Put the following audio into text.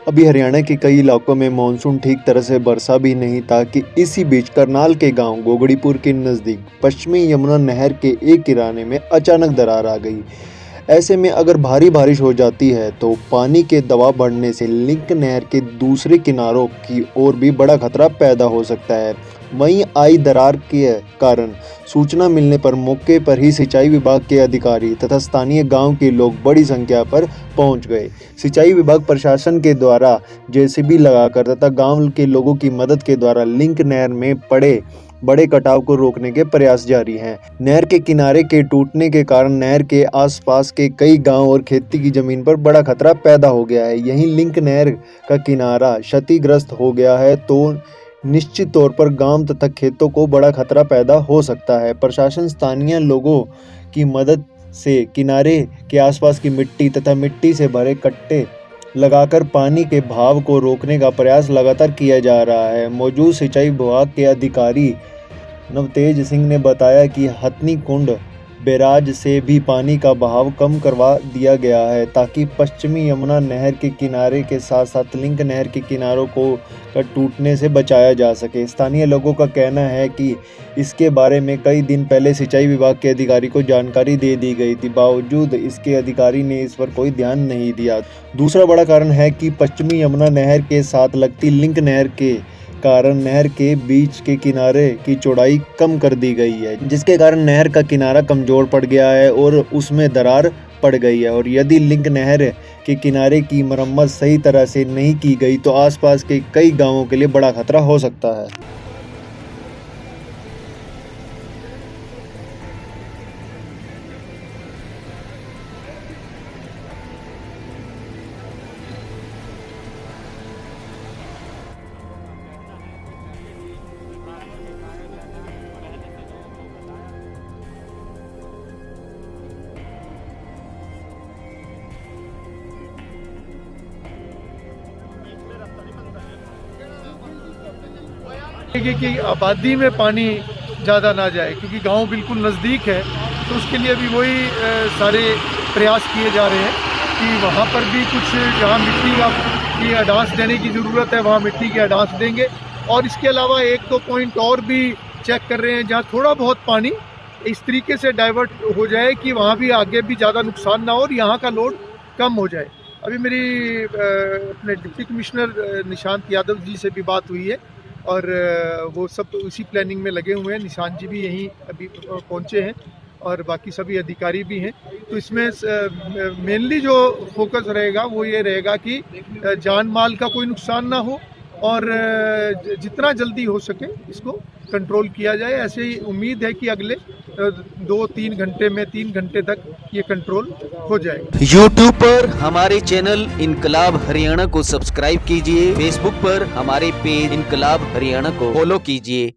अभी हरियाणा के कई इलाकों में मानसून ठीक तरह से बरसा भी नहीं था कि इसी बीच करनाल के गांव गोगड़ीपुर के नज़दीक पश्चिमी यमुना नहर के एक किनारे में अचानक दरार आ गई। ऐसे में अगर भारी बारिश हो जाती है तो पानी के दबाव बढ़ने से लिंक नहर के दूसरे किनारों की ओर भी बड़ा खतरा पैदा हो सकता है। वहीं आई दरार के कारण सूचना मिलने पर मौके पर ही सिंचाई विभाग के अधिकारी तथा स्थानीय गांव के लोग बड़ी संख्या पर पहुंच गए। सिंचाई विभाग प्रशासन के द्वारा जेसीबी लगाकर तथा गांव के लोगों की मदद के द्वारा लिंक नहर में पड़े बड़े कटाव को रोकने के प्रयास जारी हैं। नहर के किनारे के टूटने के कारण नहर के आसपास के कई गांव और खेती की जमीन पर बड़ा खतरा पैदा हो गया है। यहीं लिंक नहर का किनारा क्षतिग्रस्त हो गया है तो निश्चित तौर पर गांव तथा खेतों को बड़ा खतरा पैदा हो सकता है। प्रशासन स्थानीय लोगों की मदद से किनारे के आसपास की मिट्टी तथा मिट्टी से भरे कट्टे लगाकर पानी के बहाव को रोकने का प्रयास लगातार किया जा रहा है। मौजूद सिंचाई विभाग के अधिकारी नवतेज सिंह ने बताया कि हथनी कुंड बैराज से भी पानी का बहाव कम करवा दिया गया है ताकि पश्चिमी यमुना नहर के किनारे के साथ साथ लिंक नहर के किनारों को टूटने से बचाया जा सके। स्थानीय लोगों का कहना है कि इसके बारे में कई दिन पहले सिंचाई विभाग के अधिकारी को जानकारी दे दी गई थी, बावजूद इसके अधिकारी ने इस पर कोई ध्यान नहीं दिया। दूसरा बड़ा कारण है कि पश्चिमी यमुना नहर के साथ लगती लिंक नहर के कारण नहर के बीच के किनारे की चौड़ाई कम कर दी गई है, जिसके कारण नहर का किनारा कमजोर पड़ गया है और उसमें दरार पड़ गई है। और यदि लिंक नहर के किनारे की मरम्मत सही तरह से नहीं की गई तो आसपास के कई गांवों के लिए बड़ा खतरा हो सकता है। कि आबादी में पानी ज़्यादा ना जाए, क्योंकि गांव बिल्कुल नज़दीक है, तो उसके लिए भी वही सारे प्रयास किए जा रहे हैं कि वहाँ पर भी कुछ जहाँ मिट्टी की अडांस देने की ज़रूरत है वहाँ मिट्टी की अडांस देंगे। और इसके अलावा एक दो पॉइंट और भी चेक कर रहे हैं जहाँ थोड़ा बहुत पानी इस तरीके से डाइवर्ट हो जाए कि वहाँ भी आगे भी ज़्यादा नुकसान ना हो और यहाँ का लोड कम हो जाए। अभी मेरी अपने डिप्टी कमिश्नर निशांत यादव जी से भी बात हुई है और वो सब उसी प्लानिंग में लगे हुए हैं। निशांत जी भी यहीं अभी पहुंचे हैं और बाकी सभी अधिकारी भी हैं। तो इसमें मेनली जो फोकस रहेगा वो ये रहेगा कि जान माल का कोई नुकसान ना हो और जितना जल्दी हो सके इसको कंट्रोल किया जाए। ऐसे ही उम्मीद है कि अगले 2-3 घंटे में 3 घंटे तक ये कंट्रोल हो जाएगा। YouTube पर हमारे चैनल इनकलाब हरियाणा को सब्सक्राइब कीजिए, Facebook पर हमारे पेज इनकलाब हरियाणा को फॉलो कीजिए।